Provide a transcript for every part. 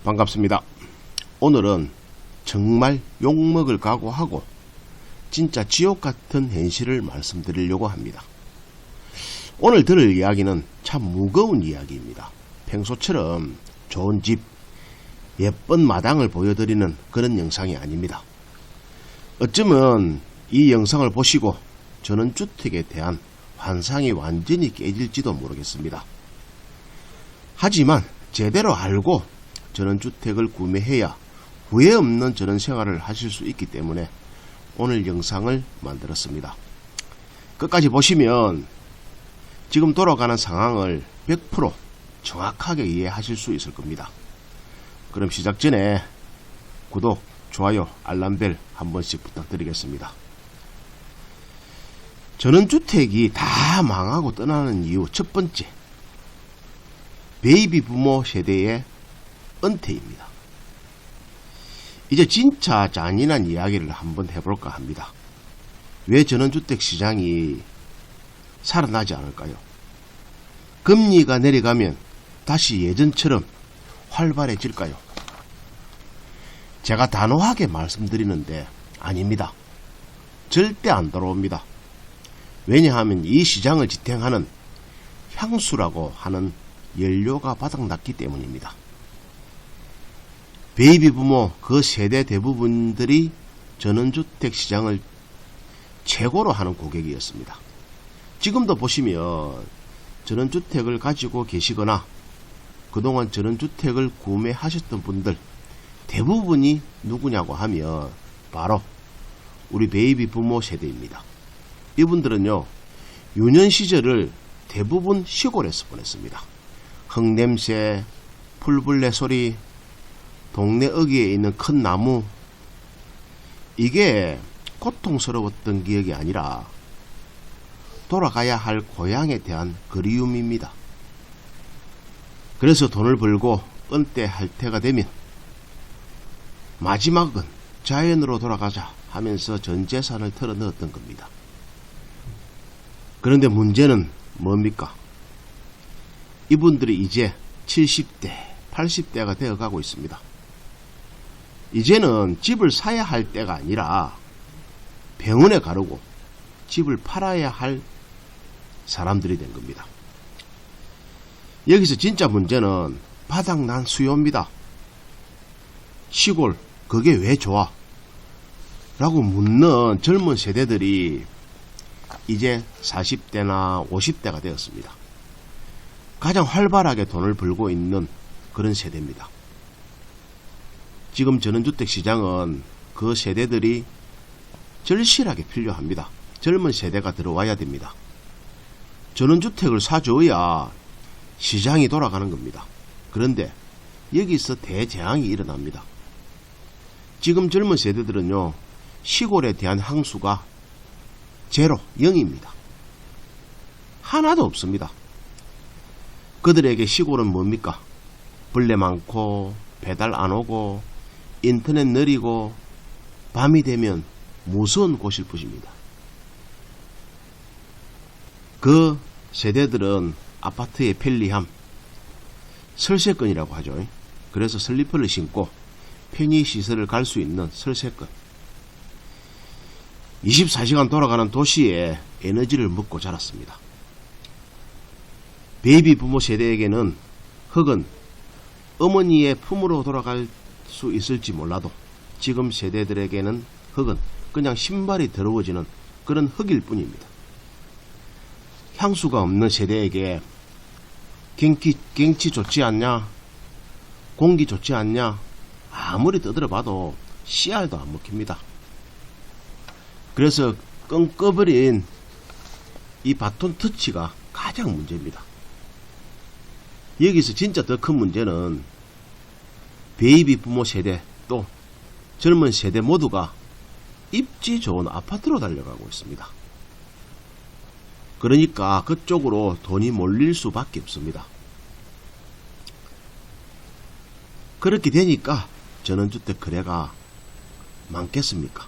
반갑습니다. 오늘은 정말 욕먹을 각오하고 진짜 지옥같은 현실을 말씀드리려고 합니다. 오늘 들을 이야기는 참 무거운 이야기입니다. 평소처럼 좋은 집, 예쁜 마당을 보여드리는 그런 영상이 아닙니다. 어쩌면 이 영상을 보시고 전원주택에 대한 환상이 완전히 깨질지도 모르겠습니다. 하지만 제대로 알고 전원주택을 구매해야 후회 없는 전원생활을 하실 수 있기 때문에 오늘 영상을 만들었습니다. 끝까지 보시면 지금 돌아가는 상황을 100% 정확하게 이해하실 수 있을 겁니다. 그럼 시작 전에 구독, 좋아요, 알람벨 한 번씩 부탁드리겠습니다. 전원주택이 다 망하고 떠나는 이유 첫 번째, 베이비 부모 세대의 은퇴입니다. 이제 진짜 잔인한 이야기를 한번 해볼까 합니다. 왜 전원주택 시장이 살아나지 않을까요? 금리가 내려가면 다시 예전처럼 활발해질까요? 제가 단호하게 말씀드리는데 아닙니다. 절대 안 돌아옵니다. 왜냐하면 이 시장을 지탱하는 향수라고 하는 연료가 바닥났기 때문입니다. 베이비 부모 그 세대 대부분들이 전원주택 시장을 최고로 하는 고객이었습니다. 지금도 보시면 전원주택을 가지고 계시거나 그동안 전원주택을 구매하셨던 분들 대부분이 누구냐고 하면 바로 우리 베이비 부모 세대입니다. 이분들은요, 유년 시절을 대부분 시골에서 보냈습니다. 흙냄새, 풀벌레 소리, 동네 어귀에 있는 큰 나무, 이게 고통스러웠던 기억이 아니라 돌아가야 할 고향에 대한 그리움입니다. 그래서 돈을 벌고 은퇴할 때가 되면 마지막은 자연으로 돌아가자 하면서 전 재산을 털어넣었던 겁니다. 그런데 문제는 뭡니까? 이분들이 이제 70대, 80대가 되어가고 있습니다. 이제는 집을 사야 할 때가 아니라 병원에 가려고 집을 팔아야 할 사람들이 된 겁니다. 여기서 진짜 문제는 바닥난 수요입니다. 시골, 그게 왜 좋아? 라고 묻는 젊은 세대들이 이제 40대나 50대가 되었습니다. 가장 활발하게 돈을 벌고 있는 그런 세대입니다. 지금 전원주택 시장은 그 세대들이 절실하게 필요합니다. 젊은 세대가 들어와야 됩니다. 전원주택을 사줘야 시장이 돌아가는 겁니다. 그런데 여기서 대재앙이 일어납니다. 지금 젊은 세대들은요, 시골에 대한 향수가 제로, 0입니다. 하나도 없습니다. 그들에게 시골은 뭡니까? 벌레 많고 배달 안 오고 인터넷 느리고 밤이 되면 무서운 곳일 뿐입니다. 그 세대들은 아파트의 편리함, 설세권이라고 하죠. 그래서 슬리퍼를 신고 편의시설을 갈 수 있는 설세권, 24시간 돌아가는 도시에 에너지를 먹고 자랐습니다. 베이비 부모 세대에게는 흙은 어머니의 품으로 돌아갈 수 있을지 몰라도 지금 세대들에게는 흙은 그냥 신발이 더러워지는 그런 흙일 뿐입니다. 향수가 없는 세대에게 경치 좋지 않냐, 공기 좋지 않냐, 아무리 떠들어봐도 씨알도 안 먹힙니다. 그래서 끙꺼버린 이 바톤 터치가 가장 문제입니다. 여기서 진짜 더 큰 문제는 베이비 부모 세대 또 젊은 세대 모두가 입지 좋은 아파트로 달려가고 있습니다. 그러니까 그쪽으로 돈이 몰릴 수밖에 없습니다. 그렇게 되니까 전원주택 거래가 많겠습니까?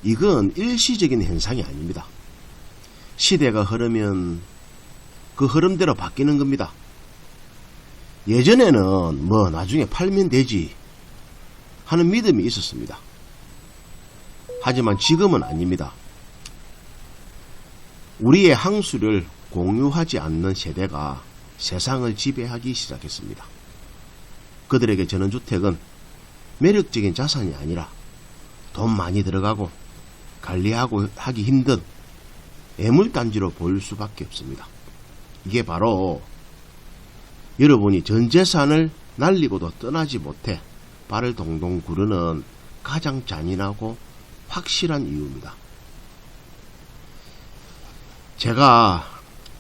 이건 일시적인 현상이 아닙니다. 시대가 흐르면 그 흐름대로 바뀌는 겁니다. 예전에는 뭐 나중에 팔면 되지 하는 믿음이 있었습니다. 하지만 지금은 아닙니다. 우리의 항수를 공유하지 않는 세대가 세상을 지배하기 시작했습니다. 그들에게 전원주택은 매력적인 자산이 아니라 돈 많이 들어가고 관리하고 하기 힘든 애물단지로 보일 수밖에 없습니다. 이게 바로 여러분이 전 재산을 날리고도 떠나지 못해 발을 동동 구르는 가장 잔인하고 확실한 이유입니다. 제가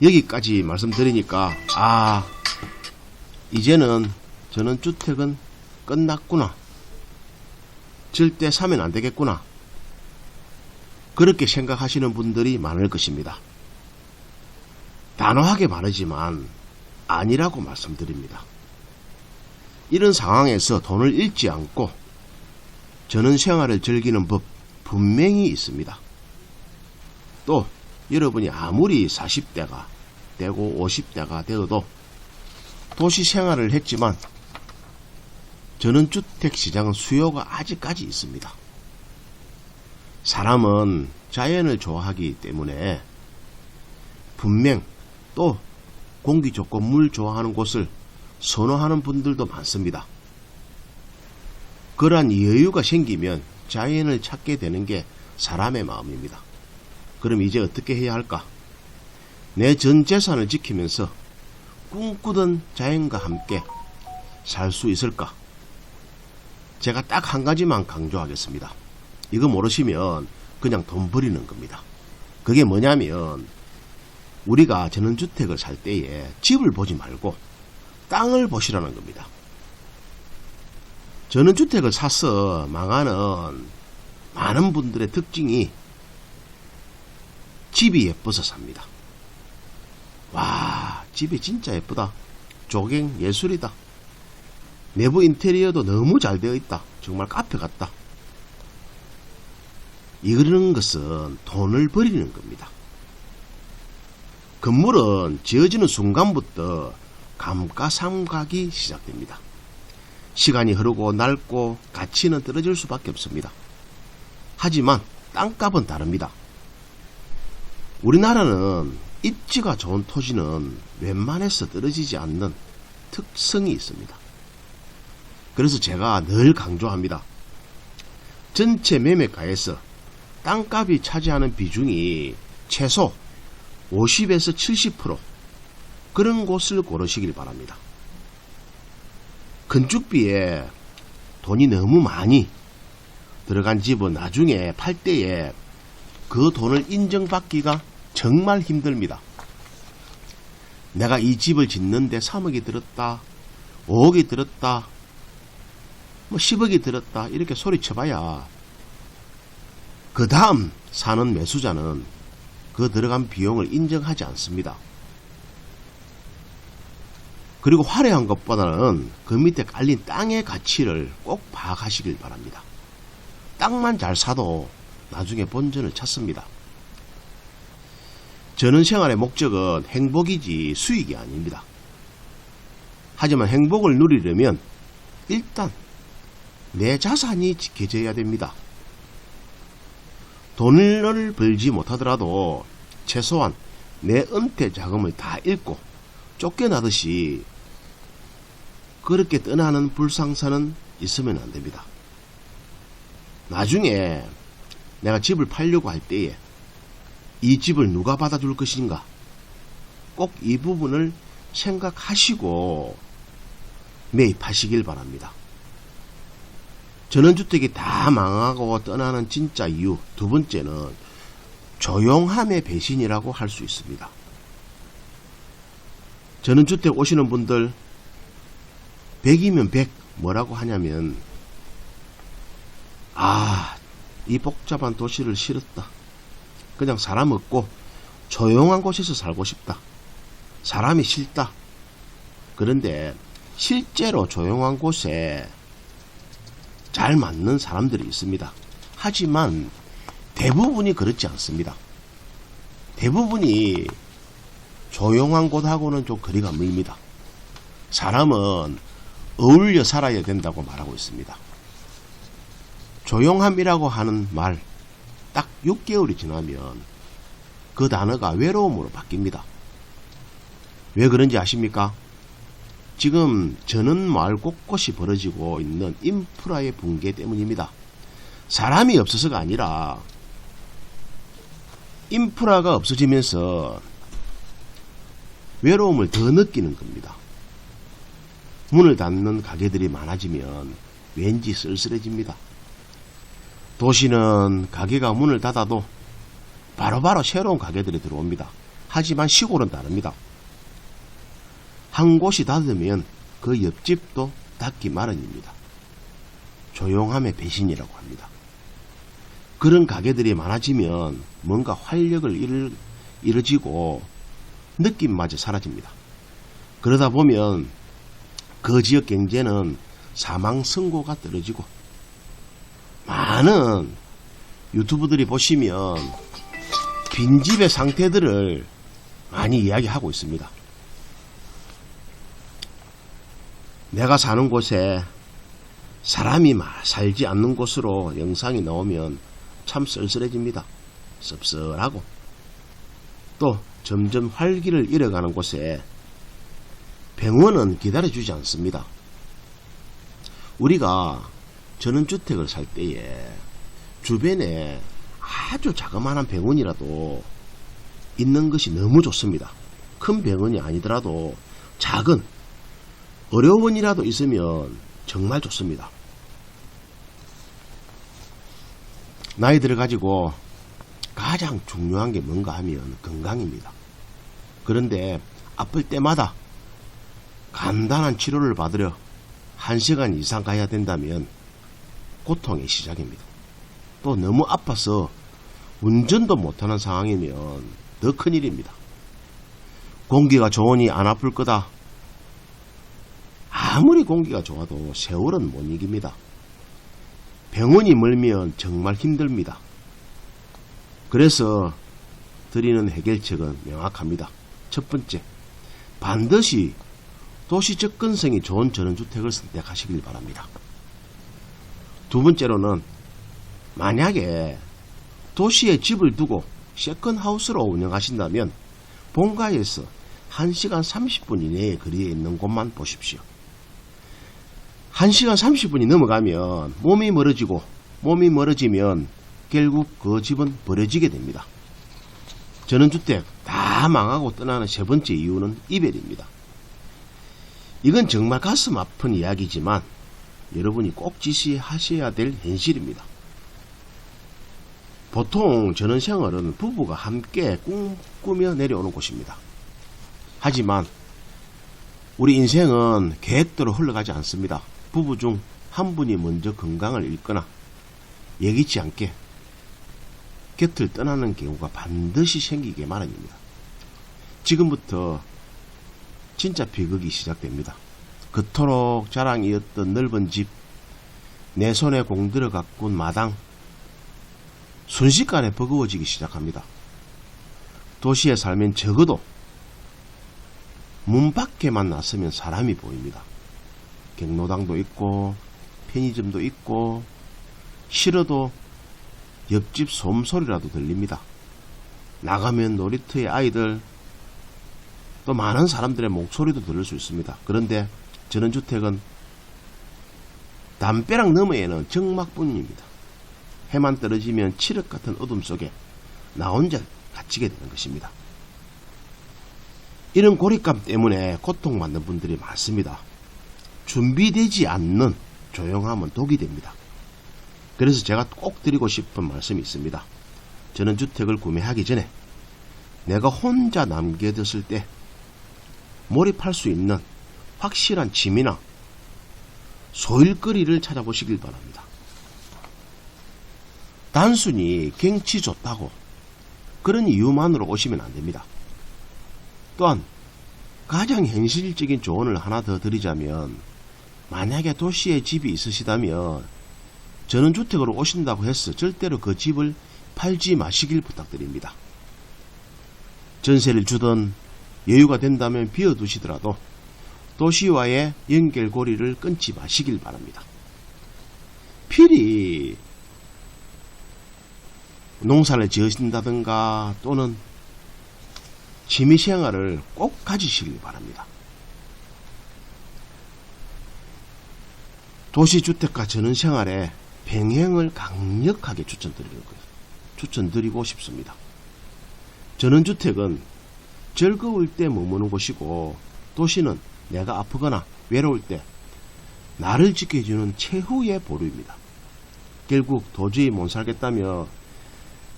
여기까지 말씀드리니까 이제는 저는 주택은 끝났구나, 절대 사면 안 되겠구나, 그렇게 생각하시는 분들이 많을 것입니다. 단호하게 말하지만 아니라고 말씀드립니다. 이런 상황에서 돈을 잃지 않고 전원생활을 즐기는 법 분명히 있습니다. 또 여러분이 아무리 40대가 되고 50대가 되어도 도시생활을 했지만 전원주택 시장은 수요가 아직까지 있습니다. 사람은 자연을 좋아하기 때문에 분명 또 공기 좋고 물 좋아하는 곳을 선호하는 분들도 많습니다. 그러한 여유가 생기면 자연을 찾게 되는 게 사람의 마음입니다. 그럼 이제 어떻게 해야 할까? 내 전 재산을 지키면서 꿈꾸던 자연과 함께 살 수 있을까? 제가 딱 한 가지만 강조하겠습니다. 이거 모르시면 그냥 돈 버리는 겁니다. 그게 뭐냐면 우리가 전원주택을 살 때에 집을 보지 말고 땅을 보시라는 겁니다. 전원주택을 사서 망하는 많은 분들의 특징이 집이 예뻐서 삽니다. 와, 집이 진짜 예쁘다. 조경 예술이다. 내부 인테리어도 너무 잘 되어 있다. 정말 카페 같다. 이런 것은 돈을 버리는 겁니다. 건물은 지어지는 순간부터 감가상각이 시작됩니다. 시간이 흐르고 낡고 가치는 떨어질 수밖에 없습니다. 하지만 땅값은 다릅니다. 우리나라는 입지가 좋은 토지는 웬만해서 떨어지지 않는 특성이 있습니다. 그래서 제가 늘 강조합니다. 전체 매매가에서 땅값이 차지하는 비중이 최소 50에서 70% 그런 곳을 고르시길 바랍니다. 건축비에 돈이 너무 많이 들어간 집은 나중에 팔 때에 그 돈을 인정받기가 정말 힘듭니다. 내가 이 집을 짓는데 3억이 들었다, 5억이 들었다, 뭐 10억이 들었다 이렇게 소리쳐봐야 그 다음 사는 매수자는 그 들어간 비용을 인정하지 않습니다. 그리고 화려한 것보다는 그 밑에 깔린 땅의 가치를 꼭 파악하시길 바랍니다. 땅만 잘 사도 나중에 본전을 찾습니다. 전원생활의 목적은 행복이지 수익이 아닙니다. 하지만 행복을 누리려면 일단 내 자산이 지켜져야 됩니다. 돈을 벌지 못하더라도 최소한 내 은퇴 자금을 다 잃고 쫓겨나듯이 그렇게 떠나는 불상사는 있으면 안 됩니다. 나중에 내가 집을 팔려고 할 때에 이 집을 누가 받아줄 것인가? 꼭 이 부분을 생각하시고 매입하시길 바랍니다. 전원주택이 다 망하고 떠나는 진짜 이유 두 번째는 조용함의 배신이라고 할 수 있습니다. 전원주택 오시는 분들 100이면 100 뭐라고 하냐면 이 복잡한 도시를 싫었다. 그냥 사람 없고 조용한 곳에서 살고 싶다. 사람이 싫다. 그런데 실제로 조용한 곳에 잘 맞는 사람들이 있습니다. 하지만 대부분이 그렇지 않습니다. 대부분이 조용한 곳하고는 좀 거리가 멀습니다. 사람은 어울려 살아야 된다고 말하고 있습니다. 조용함이라고 하는 말 딱 6개월이 지나면 그 단어가 외로움으로 바뀝니다. 왜 그런지 아십니까? 지금 저는 마을 곳곳이 벌어지고 있는 인프라의 붕괴 때문입니다. 사람이 없어서가 아니라 인프라가 없어지면서 외로움을 더 느끼는 겁니다. 문을 닫는 가게들이 많아지면 왠지 쓸쓸해집니다. 도시는 가게가 문을 닫아도 바로바로 새로운 가게들이 들어옵니다. 하지만 시골은 다릅니다. 한 곳이 닫으면 그 옆집도 닫기 마련입니다. 조용함의 배신이라고 합니다. 그런 가게들이 많아지면 뭔가 활력을 잃어지고 느낌마저 사라집니다. 그러다 보면 그 지역 경제는 사망 선고가 떨어지고 많은 유튜브들이 보시면 빈집의 상태들을 많이 이야기하고 있습니다. 내가 사는 곳에 사람이 살지 않는 곳으로 영상이 나오면 참 쓸쓸해집니다. 씁쓸하고 또 점점 활기를 잃어가는 곳에 병원은 기다려주지 않습니다. 우리가 전원주택을 살 때에 주변에 아주 자그마한 병원이라도 있는 것이 너무 좋습니다. 큰 병원이 아니더라도 작은 의료원이라도 있으면 정말 좋습니다. 나이들을 가지고 가장 중요한 게 뭔가 하면 건강입니다. 그런데 아플 때마다 간단한 치료를 받으려 1시간 이상 가야 된다면 고통의 시작입니다. 또 너무 아파서 운전도 못하는 상황이면 더 큰일입니다. 공기가 좋으니 안 아플 거다. 아무리 공기가 좋아도 세월은 못 이깁니다. 병원이 멀면 정말 힘듭니다. 그래서 드리는 해결책은 명확합니다. 첫 번째, 반드시 도시 접근성이 좋은 전원주택을 선택하시길 바랍니다. 두 번째로는 만약에 도시에 집을 두고 세컨하우스로 운영하신다면 본가에서 1시간 30분 이내의 거리에 있는 곳만 보십시오. 1시간 30분이 넘어가면 몸이 멀어지면 결국 그 집은 버려지게 됩니다. 전원주택 다 망하고 떠나는 세 번째 이유는 이별입니다. 이건 정말 가슴 아픈 이야기지만 여러분이 꼭 지시하셔야 될 현실입니다. 보통 전원생활은 부부가 함께 꿈꾸며 내려오는 곳입니다. 하지만 우리 인생은 계획대로 흘러가지 않습니다. 부부 중 한 분이 먼저 건강을 잃거나 예기치 않게 곁을 떠나는 경우가 반드시 생기게 마련입니다. 지금부터 진짜 비극이 시작됩니다. 그토록 자랑이었던 넓은 집, 내 손에 공들여 가꾼 마당, 순식간에 버거워지기 시작합니다. 도시에 살면 적어도 문 밖에만 나서면 사람이 보입니다. 경로당도 있고 편의점도 있고 싫어도 옆집 소음소리라도 들립니다. 나가면 놀이터의 아이들 또 많은 사람들의 목소리도 들을 수 있습니다. 그런데 전원주택은 담벼락 너머에는 적막뿐입니다. 해만 떨어지면 칠흑 같은 어둠 속에 나 혼자 갇히게 되는 것입니다. 이런 고립감 때문에 고통받는 분들이 많습니다. 준비되지 않는 조용함은 독이 됩니다. 그래서 제가 꼭 드리고 싶은 말씀이 있습니다. 전원주택을 구매하기 전에 내가 혼자 남겨뒀을 때 몰입할 수 있는 확실한 취미나 소일거리를 찾아보시길 바랍니다. 단순히 경치 좋다고 그런 이유만으로 오시면 안 됩니다. 또한 가장 현실적인 조언을 하나 더 드리자면 만약에 도시에 집이 있으시다면 전원주택으로 오신다고 해서 절대로 그 집을 팔지 마시길 부탁드립니다. 전세를 주든 여유가 된다면 비워두시더라도 도시와의 연결고리를 끊지 마시길 바랍니다. 필히 농사를 지으신다든가 또는 취미생활을 꼭 가지시길 바랍니다. 도시주택과 전원생활의 병행을 강력하게 추천드리고 싶습니다. 전원주택은 즐거울 때 머무는 곳이고, 도시는 내가 아프거나 외로울 때 나를 지켜주는 최후의 보루입니다. 결국 도저히 못 살겠다며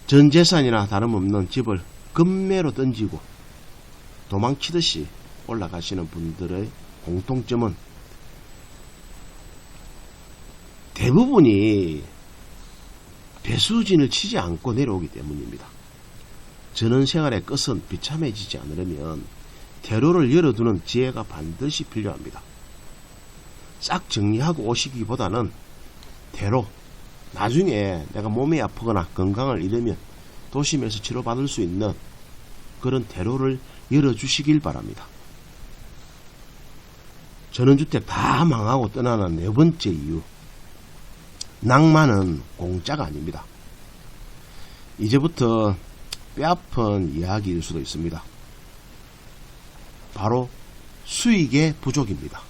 전 재산이나 다름없는 집을 금매로 던지고 도망치듯이 올라가시는 분들의 공통점은 대부분이 배수진을 치지 않고 내려오기 때문입니다. 전원생활의 끝은 비참해지지 않으려면 대로를 열어두는 지혜가 반드시 필요합니다. 싹 정리하고 오시기보다는 대로 나중에 내가 몸이 아프거나 건강을 잃으면 도심에서 치료받을 수 있는 그런 대로를 열어주시길 바랍니다. 전원주택 다 망하고 떠나는 네 번째 이유, 낭만은 공짜가 아닙니다. 이제부터 뼈아픈 이야기일 수도 있습니다. 바로 수익의 부족입니다.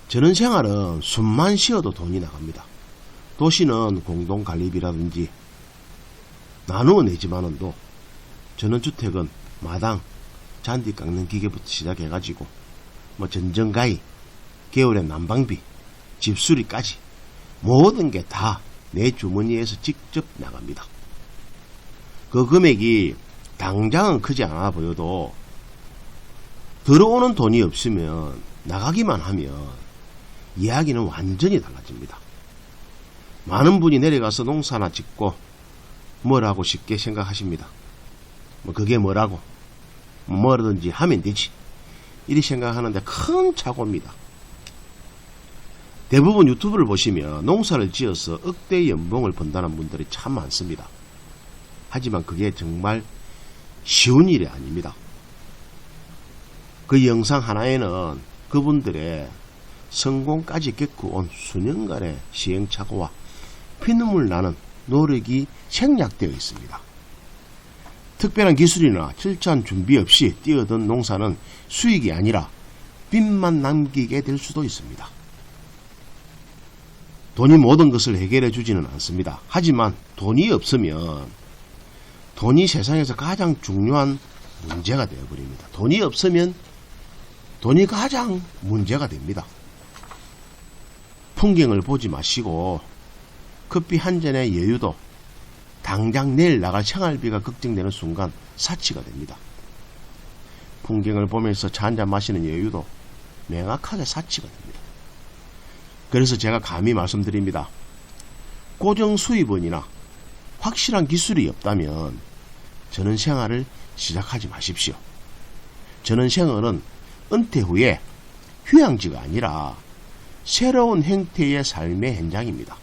전원생활은 숨만 쉬어도 돈이 나갑니다. 도시는 공동관리비라든지 나누어 내지만은도, 전원주택은 마당, 잔디 깎는 기계부터 시작해가지고 전전가위, 겨울에 난방비, 집수리까지 모든 게 다 내 주머니에서 직접 나갑니다. 그 금액이 당장은 크지 않아 보여도 들어오는 돈이 없으면, 나가기만 하면 이야기는 완전히 달라집니다. 많은 분이 내려가서 농사나 짓고 뭐라고 쉽게 생각하십니다. 그게 뭐라고, 뭐라든지 하면 되지, 이리 생각하는데 큰 착오입니다. 대부분 유튜브를 보시면 농사를 지어서 억대의 연봉을 번다는 분들이 참 많습니다. 하지만 그게 정말 쉬운 일이 아닙니다. 그 영상 하나에는 그분들의 성공까지 겪어온 수년간의 시행착오와 피눈물 나는 노력이 생략되어 있습니다. 특별한 기술이나 철저한 준비 없이 뛰어든 농사는 수익이 아니라 빚만 남기게 될 수도 있습니다. 돈이 모든 것을 해결해 주지는 않습니다. 하지만 돈이 없으면 돈이 세상에서 가장 중요한 문제가 되어버립니다. 돈이 없으면 돈이 가장 문제가 됩니다. 풍경을 보지 마시고 커피 한 잔의 여유도 당장 내일 나갈 생활비가 걱정되는 순간 사치가 됩니다. 풍경을 보면서 차 한 잔 마시는 여유도 명확하게 사치가 됩니다. 그래서 제가 감히 말씀드립니다. 고정 수입원이나 확실한 기술이 없다면 전원생활을 시작하지 마십시오. 전원생활은 은퇴 후에 휴양지가 아니라 새로운 형태의 삶의 현장입니다.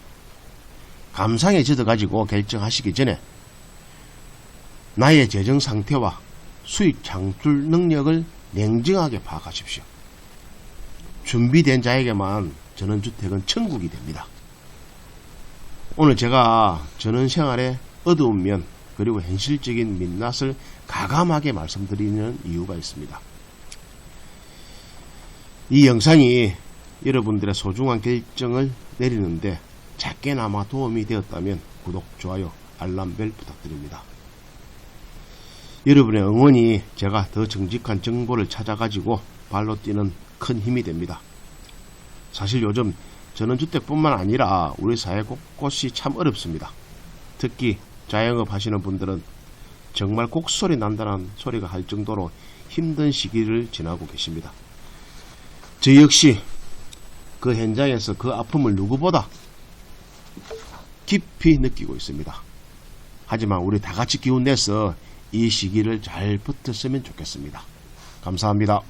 감상에 젖어가지고 결정하시기 전에 나의 재정 상태와 수익 창출 능력을 냉정하게 파악하십시오. 준비된 자에게만 전원주택은 천국이 됩니다. 오늘 제가 전원생활의 어두운 면 그리고 현실적인 민낯을 가감하게 말씀드리는 이유가 있습니다. 이 영상이 여러분들의 소중한 결정을 내리는데 작게나마 도움이 되었다면 구독, 좋아요, 알람벨 부탁드립니다. 여러분의 응원이 제가 더 정직한 정보를 찾아가지고 발로 뛰는 큰 힘이 됩니다. 사실 요즘 전원주택뿐만 아니라 우리 사회 곳곳이 참 어렵습니다. 특히 자영업 하시는 분들은 정말 곡소리 난다는 소리가 할 정도로 힘든 시기를 지나고 계십니다. 저 역시 그 현장에서 그 아픔을 누구보다 깊이 느끼고 있습니다. 하지만 우리 다같이 기운내서 이 시기를 잘 버텼으면 좋겠습니다. 감사합니다.